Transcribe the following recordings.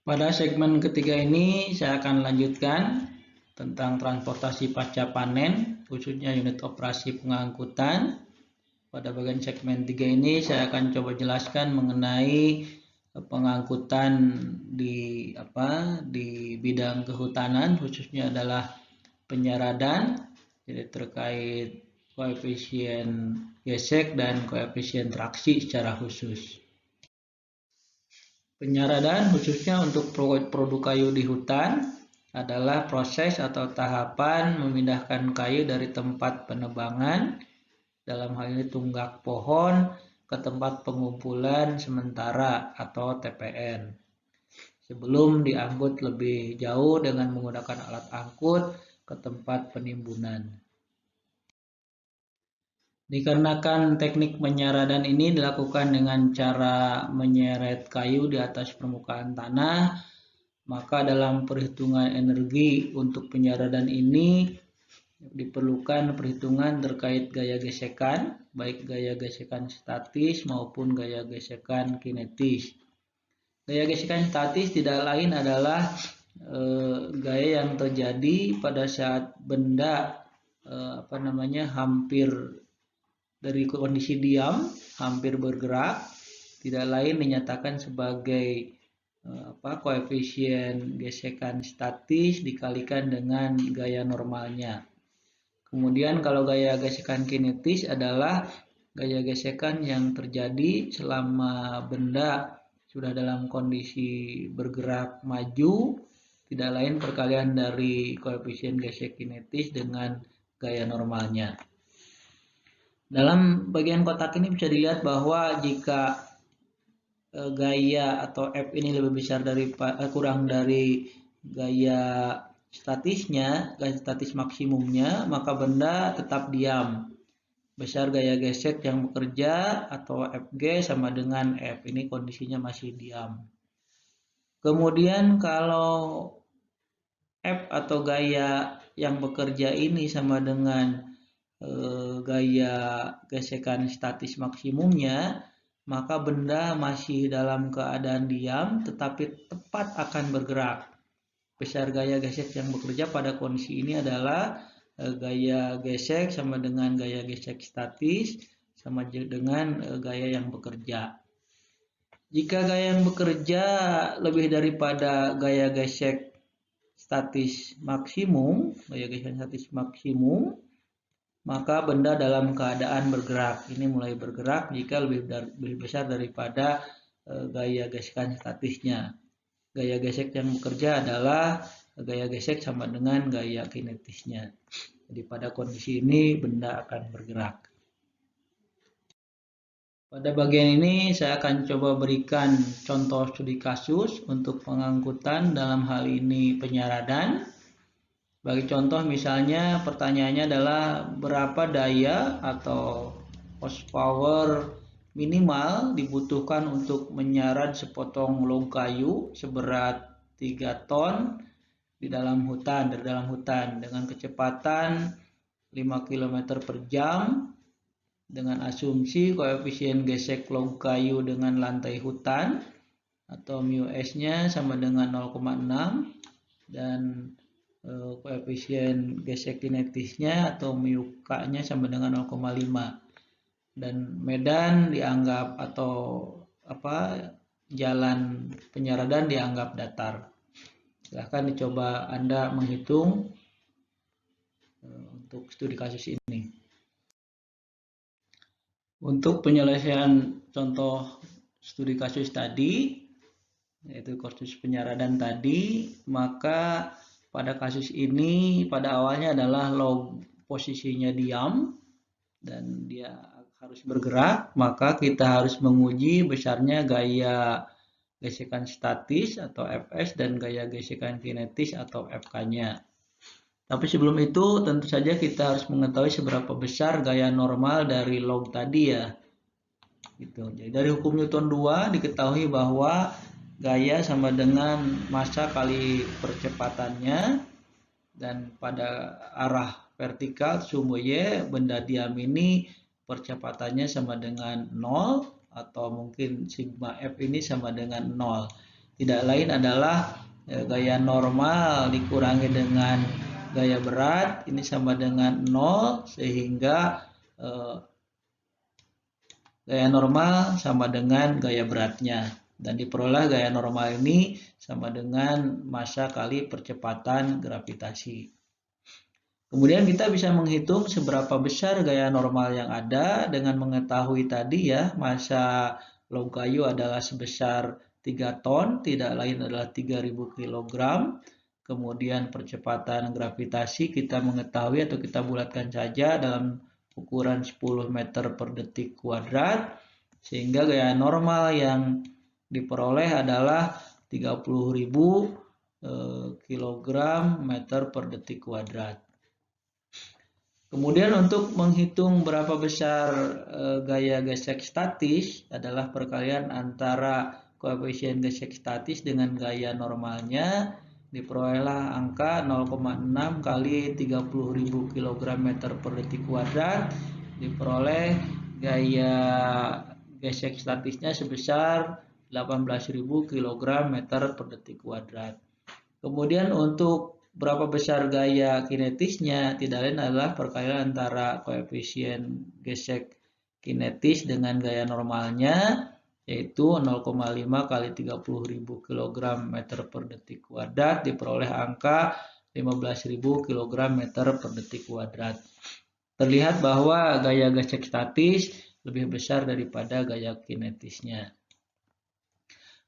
Pada segmen ketiga ini saya akan lanjutkan tentang transportasi pasca panen, khususnya unit operasi pengangkutan. Pada bagian segmen 3 ini saya akan coba jelaskan mengenai pengangkutan di bidang kehutanan, khususnya adalah penyaradan, jadi terkait koefisien gesek dan koefisien traksi secara khusus. Penyaradan khususnya untuk produk kayu di hutan adalah proses atau tahapan memindahkan kayu dari tempat penebangan, dalam hal ini tunggak pohon, ke tempat pengumpulan sementara atau TPN, sebelum diangkut lebih jauh dengan menggunakan alat angkut ke tempat penimbunan. Dikarenakan teknik penyaradan ini dilakukan dengan cara menyeret kayu di atas permukaan tanah, maka dalam perhitungan energi untuk penyaradan ini diperlukan perhitungan terkait gaya gesekan, baik gaya gesekan statis maupun gaya gesekan kinetis. Gaya gesekan statis tidak lain adalah gaya yang terjadi pada saat benda hampir dari kondisi diam, hampir bergerak, tidak lain dinyatakan sebagai koefisien gesekan statis dikalikan dengan gaya normalnya. Kemudian kalau gaya gesekan kinetis adalah gaya gesekan yang terjadi selama benda sudah dalam kondisi bergerak maju, tidak lain perkalian dari koefisien gesek kinetis dengan gaya normalnya. Dalam bagian kotak ini bisa dilihat bahwa jika gaya atau F ini lebih besar kurang dari gaya statisnya, gaya statis maksimumnya, maka benda tetap diam. Besar gaya gesek yang bekerja atau Fg sama dengan F, ini kondisinya masih diam. Kemudian kalau F atau gaya yang bekerja ini sama dengan gaya gesekan statis maksimumnya, maka benda masih dalam keadaan diam tetapi tepat akan bergerak. Besar gaya gesek yang bekerja pada kondisi ini adalah gaya gesek sama dengan gaya gesek statis sama dengan gaya yang bekerja. Jika gaya yang bekerja lebih daripada gaya gesek statis maksimum, maka benda dalam keadaan bergerak. Ini mulai bergerak jika lebih besar daripada gaya gesekan statisnya. Gaya gesek yang bekerja adalah gaya gesek sama dengan gaya kinetisnya. Jadi pada kondisi ini benda akan bergerak. Pada bagian ini saya akan coba berikan contoh studi kasus untuk pengangkutan, dalam hal ini penyaradan. Bagi contoh misalnya pertanyaannya adalah berapa daya atau horsepower minimal dibutuhkan untuk menyarat sepotong log kayu seberat 3 ton dari dalam hutan dengan kecepatan 5 km per jam dengan asumsi koefisien gesek log kayu dengan lantai hutan atau μs-nya sama dengan 0,6 dan koefisien gesek kinetisnya atau μk-nya sama dengan 0,5 dan medan dianggap atau jalan penyaradan dianggap datar. Silahkan dicoba Anda menghitung untuk studi kasus ini. Untuk penyelesaian contoh studi kasus tadi, yaitu kasus penyaradan tadi, maka pada kasus ini pada awalnya adalah log posisinya diam dan dia harus bergerak, maka kita harus menguji besarnya gaya gesekan statis atau Fs dan gaya gesekan kinetis atau Fk-nya. Tapi sebelum itu tentu saja kita harus mengetahui seberapa besar gaya normal dari log tadi ya. Gitu. Jadi dari hukum Newton 2 diketahui bahwa gaya sama dengan massa kali percepatannya, dan pada arah vertikal sumbu Y benda diam ini percepatannya sama dengan 0 atau mungkin sigma F ini sama dengan 0. tidak lain adalah gaya normal dikurangi dengan gaya berat, ini sama dengan 0, sehingga gaya normal sama dengan gaya beratnya. Dan diperoleh gaya normal ini sama dengan massa kali percepatan gravitasi. Kemudian kita bisa menghitung seberapa besar gaya normal yang ada dengan mengetahui tadi ya, massa log kayu adalah sebesar 3 ton, tidak lain adalah 3000 kg. Kemudian percepatan gravitasi kita mengetahui atau kita bulatkan saja dalam ukuran 10 meter per detik kuadrat, sehingga gaya normal yang diperoleh adalah 30.000 kg meter per detik kuadrat. Kemudian untuk menghitung berapa besar gaya gesek statis adalah perkalian antara koefisien gesek statis dengan gaya normalnya, diperolehlah angka 0,6 kali 30.000 kg meter per detik kuadrat, diperoleh gaya gesek statisnya sebesar 18.000 kg meter per detik kuadrat. Kemudian untuk berapa besar gaya kinetisnya tidak lain adalah perkalian antara koefisien gesek kinetis dengan gaya normalnya, yaitu 0,5 kali 30.000 kg meter per detik kuadrat, diperoleh angka 15.000 kg meter per detik kuadrat. Terlihat bahwa gaya gesek statis lebih besar daripada gaya kinetisnya.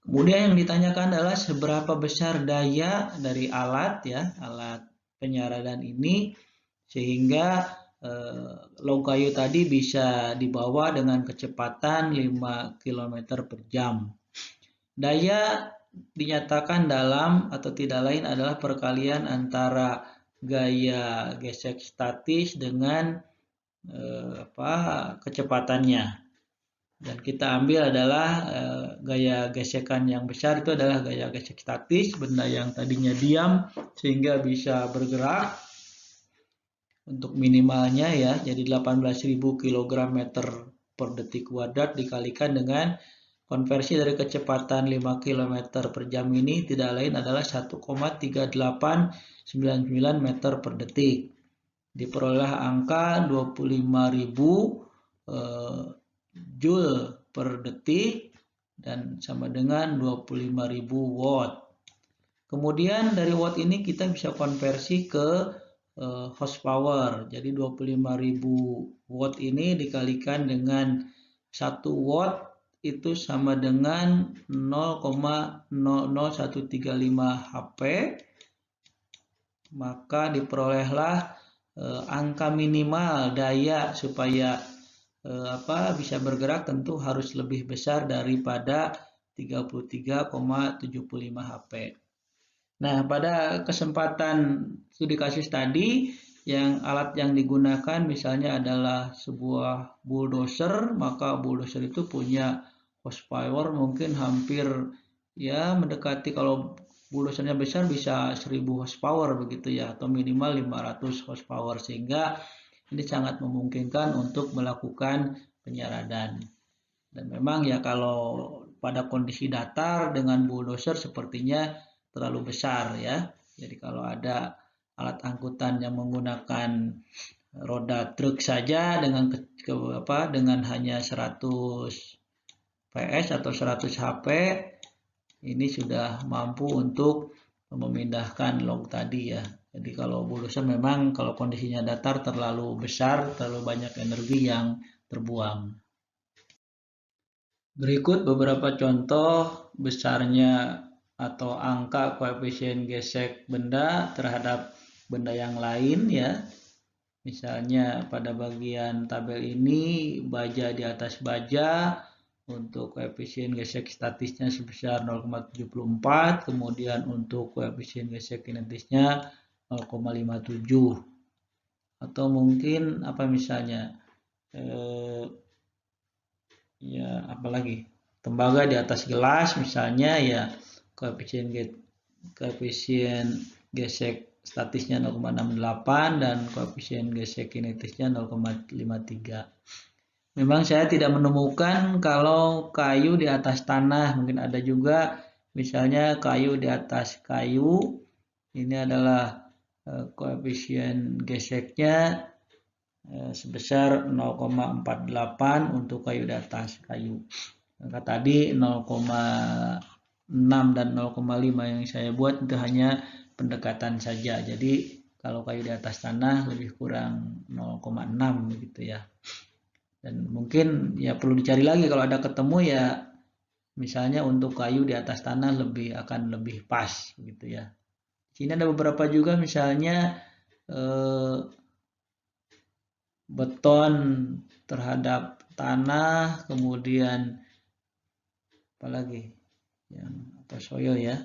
Kemudian yang ditanyakan adalah seberapa besar daya dari alat ya, alat penyaradan ini sehingga log kayu tadi bisa dibawa dengan kecepatan 5 km per jam. Daya dinyatakan dalam atau tidak lain adalah perkalian antara gaya gesek statis dengan kecepatannya. Dan kita ambil adalah gaya gesekan yang besar itu adalah gaya gesek statis, benda yang tadinya diam sehingga bisa bergerak untuk minimalnya ya, jadi 18.000 kg meter per detik kuadrat dikalikan dengan konversi dari kecepatan 5 km per jam ini tidak lain adalah 1,3899 meter per detik. Diperoleh angka 25.000 Joule per detik dan sama dengan 25.000 watt. Kemudian dari watt ini kita bisa konversi ke horsepower. Jadi 25.000 watt ini dikalikan dengan 1 watt itu sama dengan 0,00135 HP. Maka diperolehlah angka minimal daya supaya bisa bergerak tentu harus lebih besar daripada 33,75 HP. Nah, pada kesempatan studi kasus tadi, alat yang digunakan misalnya adalah sebuah bulldozer, maka bulldozer itu punya horsepower mungkin hampir ya mendekati, kalau bulldozernya besar bisa 1000 horsepower begitu ya, atau minimal 500 horsepower, sehingga ini sangat memungkinkan untuk melakukan penyaradan. Dan memang ya kalau pada kondisi datar dengan bulldozer sepertinya terlalu besar ya. Jadi kalau ada alat angkutan yang menggunakan roda truk saja dengan hanya 100 PS atau 100 HP ini sudah mampu untuk memindahkan log tadi ya. Jadi kalau bulldozer memang kalau kondisinya datar terlalu besar, terlalu banyak energi yang terbuang. Berikut beberapa contoh besarnya atau angka koefisien gesek benda terhadap benda yang lain ya. Misalnya pada bagian tabel ini baja di atas baja untuk koefisien gesek statisnya sebesar 0,74, kemudian untuk koefisien gesek kinetisnya 0,57. Atau mungkin misalnya apalagi tembaga di atas gelas misalnya ya, koefisien gesek statisnya 0,68 dan koefisien gesek kinetisnya 0,53. Memang saya tidak menemukan kalau kayu di atas tanah, mungkin ada juga Misalnya kayu di atas kayu, ini adalah koefisien geseknya sebesar 0,48 untuk kayu di atas kayu. Maka tadi 0,6 dan 0,5 yang saya buat itu hanya pendekatan saja. Jadi kalau kayu di atas tanah lebih kurang 0,6 begitu ya. Dan mungkin ya perlu dicari lagi kalau ada ketemu ya, misalnya untuk kayu di atas tanah akan lebih pas gitu ya. Di sini ada beberapa juga misalnya beton terhadap tanah, kemudian apalagi yang soil ya.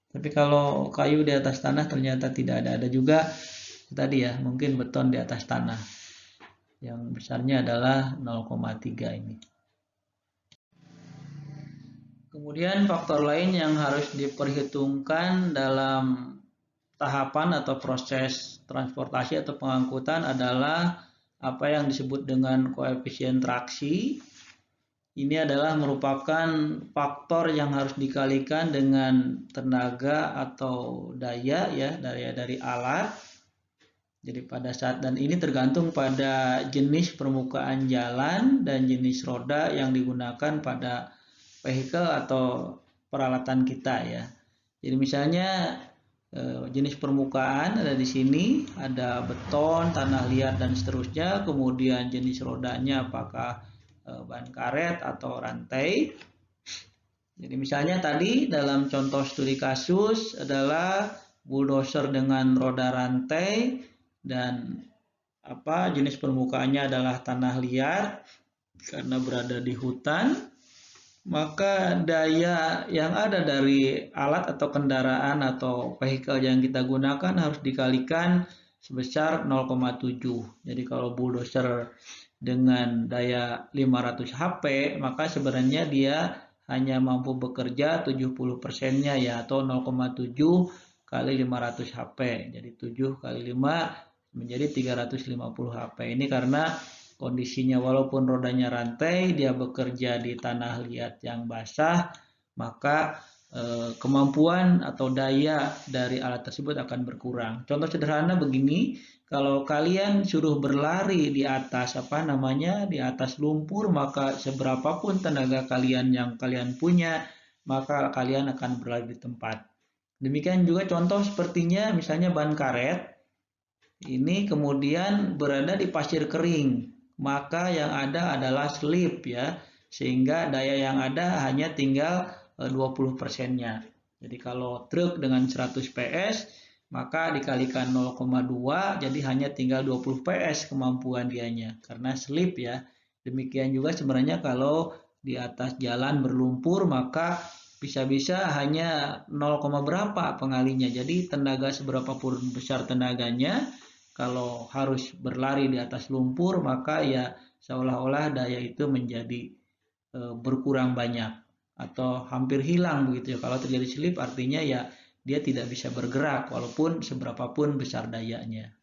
Tapi kalau kayu di atas tanah ternyata tidak ada. Ada juga tadi ya, mungkin beton di atas tanah yang besarnya adalah 0,3 ini. Kemudian faktor lain yang harus diperhitungkan dalam tahapan atau proses transportasi atau pengangkutan adalah apa yang disebut dengan koefisien traksi. Ini adalah merupakan faktor yang harus dikalikan dengan tenaga atau daya ya dari alat. Jadi pada saat, dan ini tergantung pada jenis permukaan jalan dan jenis roda yang digunakan pada vehicle atau peralatan kita ya. Jadi misalnya jenis permukaan ada di sini, ada beton, tanah liat dan seterusnya. Kemudian jenis rodanya apakah ban karet atau rantai. Jadi misalnya tadi dalam contoh studi kasus adalah bulldozer dengan roda rantai dan jenis permukaannya adalah tanah liat karena berada di hutan, maka daya yang ada dari alat atau kendaraan atau vehicle yang kita gunakan harus dikalikan sebesar 0,7. Jadi kalau bulldozer dengan daya 500 HP, maka sebenarnya dia hanya mampu bekerja 70%-nya ya, atau 0,7 kali 500 HP. Jadi 7 kali 5 menjadi 350 HP. Ini karena kondisinya walaupun rodanya rantai, dia bekerja di tanah liat yang basah, maka kemampuan atau daya dari alat tersebut akan berkurang. Contoh sederhana begini, kalau kalian suruh berlari di atas di atas lumpur, maka seberapapun tenaga kalian yang kalian punya, maka kalian akan berlari di tempat. Demikian juga contoh sepertinya misalnya ban karet, ini kemudian berada di pasir kering, maka yang ada adalah slip ya, sehingga daya yang ada hanya tinggal 20%-nya. Jadi kalau truk dengan 100 PS, maka dikalikan 0,2, jadi hanya tinggal 20 PS kemampuan dianya, karena slip ya. Demikian juga sebenarnya kalau di atas jalan berlumpur, maka bisa-bisa hanya 0, berapa pengalinya. Jadi tenaga seberapapun besar tenaganya, kalau harus berlari di atas lumpur, maka ya seolah-olah daya itu menjadi berkurang banyak atau hampir hilang begitu ya. Kalau terjadi slip artinya ya dia tidak bisa bergerak walaupun seberapapun besar dayanya.